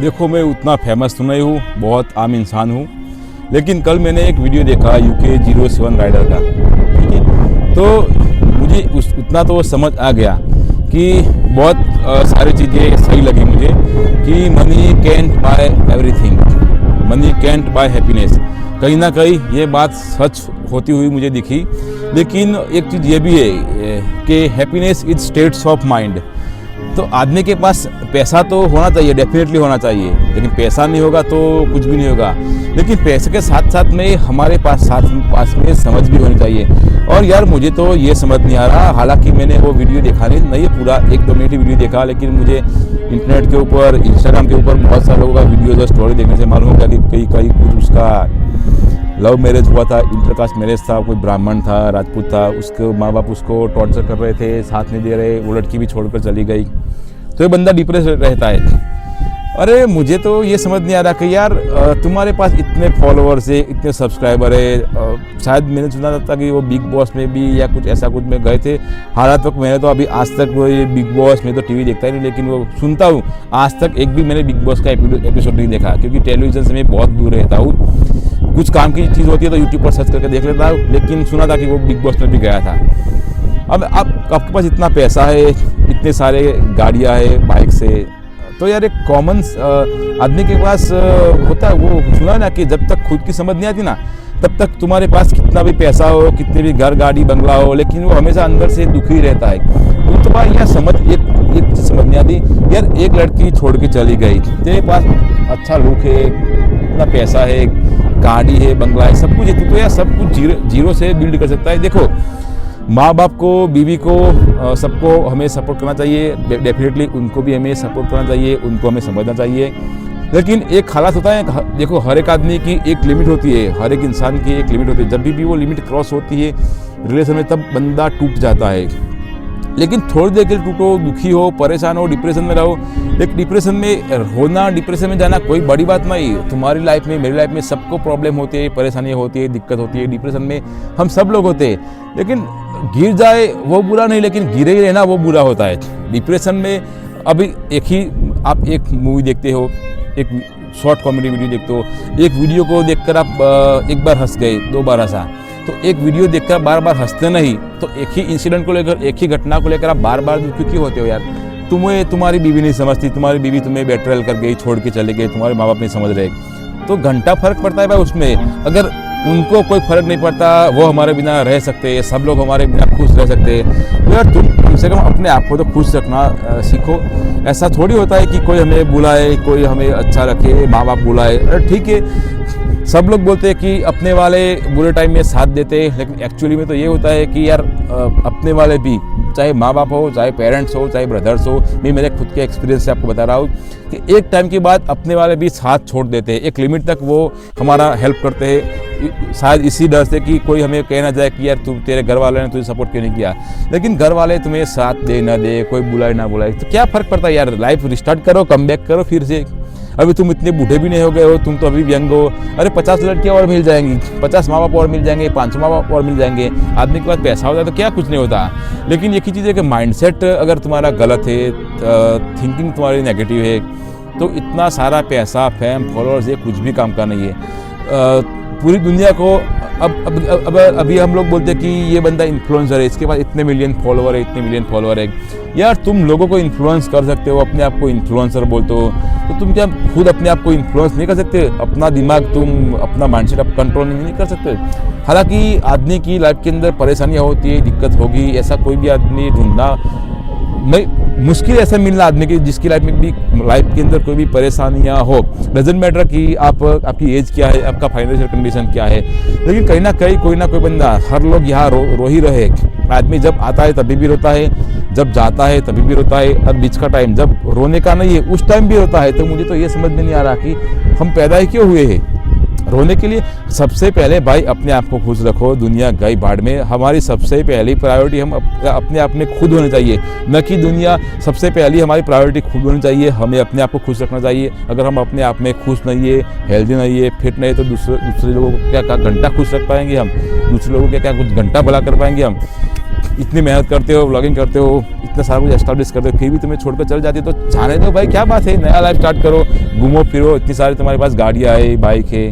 देखो मैं उतना फेमस तो नहीं हूँ, बहुत आम इंसान हूँ, लेकिन कल मैंने एक वीडियो देखा UK07 राइडर का, ठीक है। तो मुझे उतना तो समझ आ गया कि बहुत सारी चीज़ें सही लगी मुझे कि money can't buy everything, money can't buy happiness. कहीं ना कहीं ये बात सच होती हुई मुझे दिखी, लेकिन एक चीज़ ये भी है कि happiness is states of mind. तो आदमी के पास पैसा तो होना चाहिए, डेफिनेटली होना चाहिए, लेकिन पैसा नहीं होगा तो कुछ भी नहीं होगा। लेकिन पैसे के साथ साथ में हमारे पास में समझ भी होनी चाहिए। और यार मुझे तो ये समझ नहीं आ रहा, हालांकि मैंने वो वीडियो देखा नहीं पूरा 1-2 मिनट ही वीडियो देखा, लेकिन मुझे इंटरनेट के ऊपर, इंस्टाग्राम के ऊपर बहुत सारे लोगों का वीडियो जो स्टोरी देखने से मालूम होगा कि कहीं कुछ उसका लव मैरिज हुआ था, इंटरकास्ट मैरिज था, कोई ब्राह्मण था, राजपूत था, उसके माँ बाप उसको टॉर्चर कर रहे थे, साथ नहीं दे रहे, वो लड़की भी छोड़कर चली गई, तो ये बंदा डिप्रेस रहता है। अरे मुझे तो ये समझ नहीं आ रहा कि यार तुम्हारे पास इतने फॉलोअर्स है, इतने सब्सक्राइबर है, शायद मैंने सुना था कि वो बिग बॉस में भी या कुछ ऐसा कुछ में गए थे। हालांकि तो मैंने तो अभी आज तक वो ये बिग बॉस में तो टीवी देखता ही नहीं, लेकिन वो सुनता हूँ, आज तक एक भी मैंने बिग बॉस का एपिसोड नहीं देखा, क्योंकि टेलीविजन से मैं बहुत दूर रहता हूँ। कुछ काम की चीज़ होती है तो यूट्यूब पर सर्च करके देख लेता हूँ, लेकिन सुना था कि वो बिग बॉस में भी गया था। अब आपके पास इतना पैसा है, इतने सारे गाड़ियाँ है, बाइक से, तो यार एक कॉमन आदमी के पास होता है, वो सुना ना कि जब तक खुद की समझ नहीं आती ना, तब तक तुम्हारे पास कितना भी पैसा हो, कितने भी घर गाड़ी बंगला हो, लेकिन वो हमेशा अंदर से दुखी रहता है। तो भाई यार समझ एक चीज़ समझ नहीं आती यार, एक लड़की छोड़ के चली गई, तेरे पास अच्छा लुक है, इतना पैसा है, गाड़ी है, बंगला है, सब कुछ है, तो यार सब कुछ जीरो से बिल्ड कर सकता है। देखो माँ बाप को, बीवी को, सबको हमें सपोर्ट करना चाहिए, डेफिनेटली उनको भी हमें सपोर्ट करना चाहिए, उनको हमें समझना चाहिए। लेकिन एक हालात होता है, देखो हर एक आदमी की एक लिमिट होती है, हर एक इंसान की एक लिमिट होती है, जब भी वो लिमिट क्रॉस होती है रिलेशन में तब बंदा टूट जाता है। लेकिन थोड़ी देर के लिए टूटो, दुखी हो, परेशान हो, डिप्रेशन में रहो, लेकिन डिप्रेशन में होना, डिप्रेशन में जाना कोई बड़ी बात नहीं। तुम्हारी लाइफ में, मेरी लाइफ में सबको प्रॉब्लम होती है, परेशानी होती है, दिक्कत होती है, डिप्रेशन में हम सब लोग होते हैं। लेकिन गिर जाए वो बुरा नहीं, लेकिन गिरे ही रहना वो बुरा होता है। डिप्रेशन में अभी आप एक मूवी देखते हो, एक शॉर्ट कॉमेडी वीडियो देखते हो, एक वीडियो को देखकर आप एक बार हंस गए, 2 बार हंसा, तो एक वीडियो देखकर बार बार हंसते नहीं, तो एक ही इंसिडेंट को लेकर, एक ही घटना को लेकर आप बार बार दुखी क्यों होते हो यार? तुम्हारी बीवी नहीं समझती, तुम्हारी बीवी तुम्हें बेट्रेल कर गई, छोड़ के चले गए, तुम्हारे माँ बाप नहीं समझ रहे, तो घंटा फर्क पड़ता है भाई उसमें। अगर उनको कोई फर्क नहीं पड़ता, वो हमारे बिना रह सकते हैं, सब लोग हमारे बिना खुश रह सकते हैं, तो यार तुम कम से कम अपने आप को तो खुश रखना सीखो। ऐसा थोड़ी होता है कि कोई हमें बुलाए, कोई हमें अच्छा रखे, माँ बाप बुलाए, अरे ठीक है, सब लोग बोलते हैं कि अपने वाले बुरे टाइम में साथ देते हैं, लेकिन एक्चुअली में तो ये होता है कि यार अपने वाले भी, चाहे माँ बाप हो, चाहे पेरेंट्स हो, चाहे ब्रदर्स हो, मैं मेरे खुद के एक्सपीरियंस से आपको बता रहा हूँ कि एक टाइम के बाद अपने वाले भी साथ छोड़ देते हैं, एक लिमिट तक वो हमारा हेल्प करते हैं, शायद इसी डर से कि कोई हमें कहना जाए कि यार तेरे घर वाले ने तुझे सपोर्ट क्यों नहीं किया। लेकिन घर वाले तुम्हें साथ दे ना दे, कोई बुलाए ना बुलाए, तो क्या फ़र्क पड़ता है यार? लाइफ रिस्टार्ट करो, कम बैक करो फिर से। अभी तुम इतने बूढ़े भी नहीं हो गए हो, तुम तो अभी यंग हो। अरे 50 लड़कियाँ और मिल जाएंगी, 50 माँ बाप और मिल जाएंगे, 500 माँ बाप और मिल जाएंगे। आदमी के पास पैसा होता है तो क्या कुछ नहीं होता। लेकिन एक ही चीज़ है कि माइंडसेट अगर तुम्हारा गलत है, थिंकिंग तुम्हारी नेगेटिव है, तो इतना सारा पैसा, फेम, फॉलोअर्स, ये कुछ भी काम का नहीं है। पूरी दुनिया को अब अभी हम लोग बोलते हैं कि ये बंदा इन्फ्लुएंसर है, इसके पास इतने मिलियन फॉलोअर है, इतने मिलियन फॉलोअर है। यार तुम लोगों को इन्फ्लुएंस कर सकते हो, अपने आप को इन्फ्लुएंसर बोलते हो, तो तुम क्या खुद अपने आप को इन्फ्लुएंस नहीं कर सकते? अपना दिमाग, तुम अपना माइंडसेट आप कंट्रोल नहीं कर सकते? हालांकि आदमी की लाइफ के अंदर परेशानियाँ होती है, दिक्कत होगी, ऐसा कोई भी आदमी ढूंढना नहीं, मुश्किल ऐसा मिलना आदमी की जिसकी लाइफ के अंदर कोई भी परेशानियाँ हो। डजेंट मैटर कि आपकी एज क्या है, आपका फाइनेंशियल कंडीशन क्या है, लेकिन कहीं ना कहीं कोई ना कोई बंदा, हर लोग यहाँ रो ही रहे। आदमी जब आता है तभी भी रोता है, जब जाता है तभी भी रोता है, और बीच का टाइम जब रोने का नहीं है उस टाइम भी रोता है। तो मुझे तो ये समझ में नहीं आ रहा कि हम पैदा ही क्यों हुए हैं रोने के लिए। सबसे पहले भाई अपने आप को खुश रखो, दुनिया गई भाड़ में। हमारी सबसे पहली प्रायोरिटी हम अपने आप में खुद होनी चाहिए, न कि दुनिया। सबसे पहली हमारी प्रायोरिटी खुद होनी चाहिए, हमें अपने आप को खुश रखना चाहिए। अगर हम अपने आप में खुश नहीं है, हेल्दी नहीं है, फिट नहीं है, तो दूसरे लोगों को क्या घंटा खुश रख पाएंगे हम? दूसरे लोगों को क्या कुछ घंटा भला कर पाएंगे हम? इतनी मेहनत करते हो, व्लॉगिंग करते हो, इतना सारा कुछ एस्टैब्लिश कर दो, फिर भी तुम्हें छोड़कर चल जाती है, तो जाने दो भाई, क्या बात है, नया लाइफ स्टार्ट करो, घूमो फिरो, इतनी सारी तुम्हारे पास गाड़ियाँ है, बाइक है।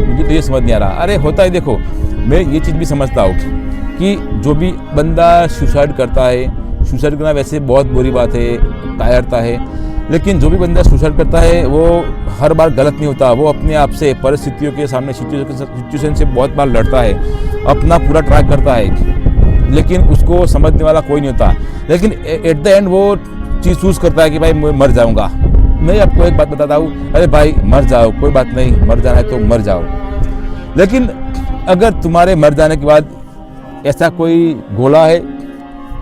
मुझे तो ये समझ नहीं आ रहा। अरे होता है, देखो मैं ये चीज़ भी समझता हूँ कि जो भी बंदा सुसाइड करता है, सुसाइड करना वैसे बहुत बुरी बात है, कायरता है, लेकिन जो भी बंदा सुसाइड करता है वो हर बार गलत नहीं होता। वो अपने आप से, परिस्थितियों के सामने, सिचुएशन से बहुत बार लड़ता है, अपना पूरा ट्राई करता है, लेकिन उसको समझने वाला कोई नहीं होता। लेकिन एट द एंड वो चीज़ चूज़ करता है कि भाई मैं मर जाऊँगा। मैं आपको एक बात बताता हूँ, अरे भाई मर जाओ, कोई बात नहीं, मर जाना है तो मर जाओ। लेकिन अगर तुम्हारे मर जाने के बाद ऐसा कोई गोला है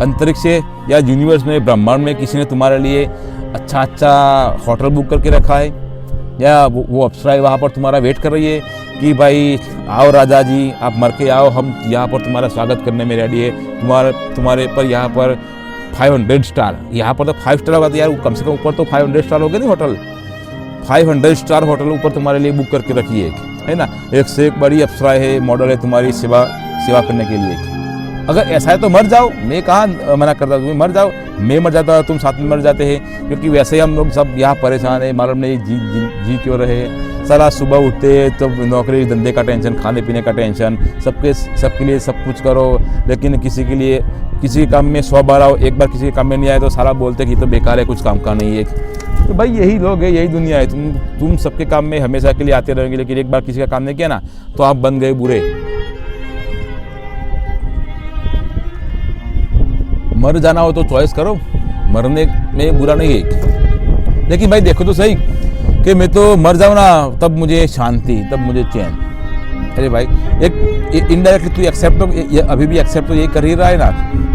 अंतरिक्ष या यूनिवर्स में, ब्रह्मांड में, किसी ने तुम्हारे लिए अच्छा होटल बुक करके रखा है, या वो अप्सरा वहाँ पर तुम्हारा वेट कर रही है कि भाई आओ राजा जी, आप मर के आओ, हम यहाँ पर तुम्हारा स्वागत करने में रेडी है, तुम्हारे पर यहाँ पर 500 स्टार, यहाँ पर तो 5 स्टार होगा तो यार कम से कम ऊपर तो 500 स्टार हो गए नहीं होटल, 500 स्टार होटल ऊपर तुम्हारे लिए बुक करके रखी है ना। एक से एक बड़ी अप्सरा है, मॉडल है तुम्हारी सेवा करने के लिए। अगर ऐसा है तो मर जाओ, मैं कहाँ मना करता, तुम्हें मर जाओ, मैं मर जाता, तुम साथ में मर जाते हैं, क्योंकि वैसे ही हम लोग सब यहाँ परेशान है, मालूम नहीं जी क्यों रहे। सारा सुबह उठते तो नौकरी धंधे का टेंशन, खाने पीने का टेंशन, सबके लिए सब कुछ करो, लेकिन किसी काम में 100 बार आओ, एक बार किसी के काम में नहीं आए तो सारा बोलते कि तो बेकार है, कुछ काम का नहीं है। तो भाई यही लोग है, यही दुनिया है। तुम सबके काम में हमेशा के लिए आते रहेंगे, लेकिन एक बार किसी का काम नहीं किया ना तो आप बन गए बुरे। मर जाना हो तो चॉइस करो, मरने में बुरा नहीं है। लेकिन भाई देखो तो सही कि मैं तो मर जाऊँ ना तब मुझे शांति, तब मुझे चैन। अरे भाई एक इनडायरेक्टली तू एक्सेप्ट तो अभी भी एक्सेप्ट तो यही कर ही रहा है ना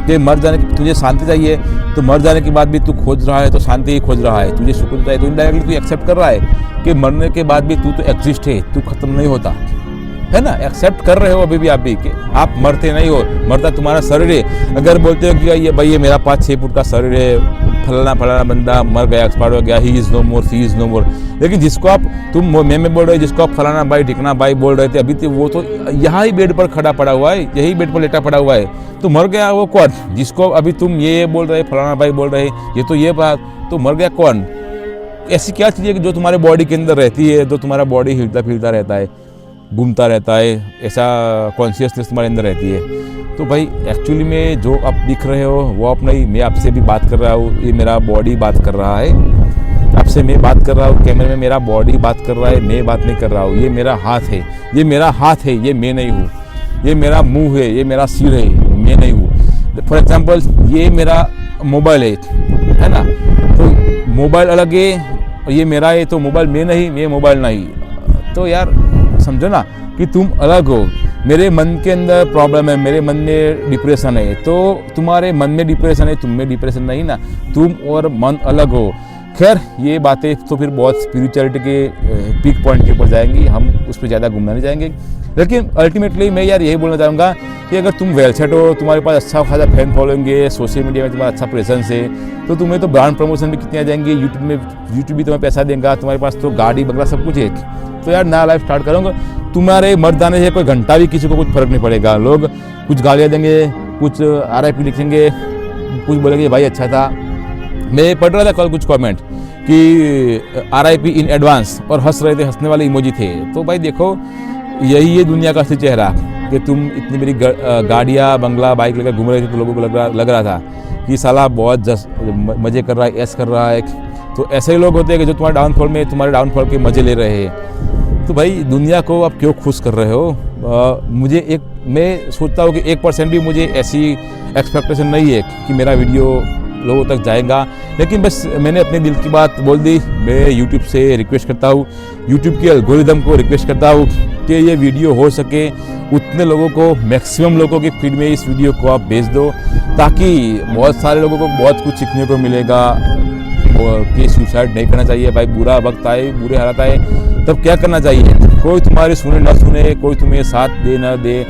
कि मर जाने की तुझे शांति चाहिए, तो मर जाने के बाद भी तू खोज रहा है तो शांति ही खोज रहा है, तुझे सुकून चाहिए, तो इनडायरेक्टली तू एक्सेप्ट कर रहा है कि मरने के बाद भी तू तो एग्जिस्ट है, तू खत्म नहीं होता है ना। एक्सेप्ट कर रहे हो अभी भी आप भी कि आप मरते नहीं हो, मरता तुम्हारा शरीर है। अगर बोलते हो कि ये भाई ये मेरा 5-6 फुट का शरीर है, फलाना बंदा मर गया, एक्सपायर हो गया, he is no more, she is no more, लेकिन जिसको आप मैं बोल रहे हो, जिसको आप फलाना भाई ढिकना भाई बोल रहे थे अभी तो वो तो यहाँ ही बेड पर खड़ा पड़ा हुआ है, यही बेड पर लेटा पड़ा हुआ है, तो मर गया वो कौन? जिसको अभी तुम ये बोल रहे, फलाना भाई बोल रहे, ये तो ये बात, तो मर गया कौन? ऐसी क्या चीज़ है कि जो तुम्हारे बॉडी के अंदर रहती है, जो तुम्हारा बॉडी हिलता फिरता रहता है, घूमता रहता है, ऐसा कॉन्शियसनेस तुम्हारे अंदर रहती है। तो भाई एक्चुअली में जो आप दिख रहे हो वो आप नहीं, मैं आपसे भी बात कर रहा हूँ, ये मेरा बॉडी बात कर रहा है, आपसे मैं बात कर रहा हूँ, कैमरे में मेरा बॉडी बात कर रहा है, मैं बात नहीं कर रहा हूँ। ये मेरा हाथ है, ये मेरा हाथ है, ये मैं नहीं हूँ। ये मेरा मुंह है, ये मेरा सिर है, मैं नहीं हूँ। फॉर एग्जाम्पल ये मेरा मोबाइल है ना, तो मोबाइल अलग है, ये मेरा है, तो मोबाइल मैं नहीं, मैं मोबाइल नहीं। तो यार समझो ना कि तुम अलग हो। मेरे मन के अंदर प्रॉब्लम है, मेरे मन में डिप्रेशन है, तो तुम्हारे मन में डिप्रेशन है, तुम में डिप्रेशन नहीं ना, तुम और मन अलग हो। खैर ये बातें तो फिर बहुत स्पिरिचुअलिटी के पीक पॉइंट के ऊपर जाएंगी, हम उस पर ज़्यादा घूमना नहीं जाएंगे। लेकिन अल्टीमेटली मैं यार यही बोलना चाहूँगा कि अगर तुम वेल सेट हो, तुम्हारे पास अच्छा खासा फैन फॉलोइंग है, सोशल मीडिया में तुम्हारा अच्छा प्रेजेंस है, तो तुम्हें तो ब्रांड प्रमोशन भी कितने आ जाएंगे, यूट्यूब भी तुम्हें पैसा देगा, तुम्हारे पास तो गाड़ी बंगला सब कुछ है। तो यार नया लाइफ स्टार्ट करूँगा। तुम्हारे मर जाने से कोई घंटा भी किसी को कुछ फर्क नहीं पड़ेगा। लोग कुछ गालियाँ देंगे, कुछ RIP लिखेंगे, कुछ बोलेंगे भाई अच्छा था। मैं पढ़ रहा था कल कुछ कमेंट कि RIP इन एडवांस, और हंस रहे थे, हंसने वाले इमोजी थे। तो भाई देखो यही है दुनिया का असली चेहरा कि तुम इतनी मेरी गाड़ियाँ बंगला बाइक लेकर घूम रहे थे, तो लोगों को लग रहा था कि साला बहुत मज़े कर रहा है, ऐस कर रहा है। तो ऐसे ही लोग होते हैं कि जो तुम्हारे डाउनफॉल के मज़े ले रहे हैं। तो भाई दुनिया को आप क्यों खुश कर रहे हो? मैं सोचता हूँ कि 1% भी मुझे ऐसी एक्सपेक्टेशन नहीं है कि मेरा वीडियो लोगों तक जाएगा, लेकिन बस मैंने अपने दिल की बात बोल दी। मैं यूट्यूब से रिक्वेस्ट करता हूँ, यूट्यूब के एल्गोरिदम को रिक्वेस्ट करता हूँ कि ये वीडियो हो सके उतने लोगों को, मैक्सिमम लोगों की फीड में इस वीडियो को आप भेज दो, ताकि बहुत सारे लोगों को बहुत कुछ सीखने को मिलेगा कि सुसाइड नहीं करना चाहिए। भाई बुरा वक्त आए, बुरे हालात आए, तब क्या करना चाहिए? कोई तुम्हारी सुने ना सुने, कोई तुम्हें साथ दे ना दे,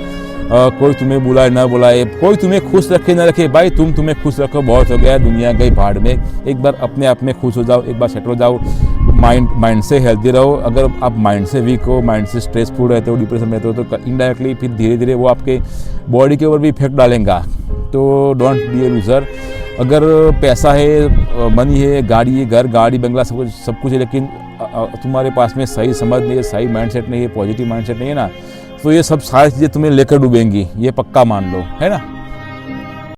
कोई तुम्हें बुलाए ना बुलाए, कोई तुम्हें खुश रखे ना रखे, भाई तुम्हें खुश रखो, बहुत हो गया, दुनिया गई भाड़ में। एक बार अपने आप में खुश हो जाओ, एक बार सेट हो जाओ, माइंड से हेल्दी रहो। अगर आप माइंड से वीक हो, माइंड से स्ट्रेसफुल रहते हो, डिप्रेशन में रहते हो, तो इनडायरेक्टली फिर धीरे धीरे वो आपके बॉडी के ऊपर भी इफेक्ट डालेगा। तो डोंट बी ए लूज़र। अगर पैसा है, मनी है, गाड़ी है, घर गाड़ी बंगला सब कुछ है, लेकिन तुम्हारे पास में सही समझ नहीं है, सही माइंडसेट नहीं है, पॉजिटिव माइंडसेट नहीं है ना, तो ये सब सारी चीज़ें तुम्हें लेकर डूबेंगी, ये पक्का मान लो, है ना।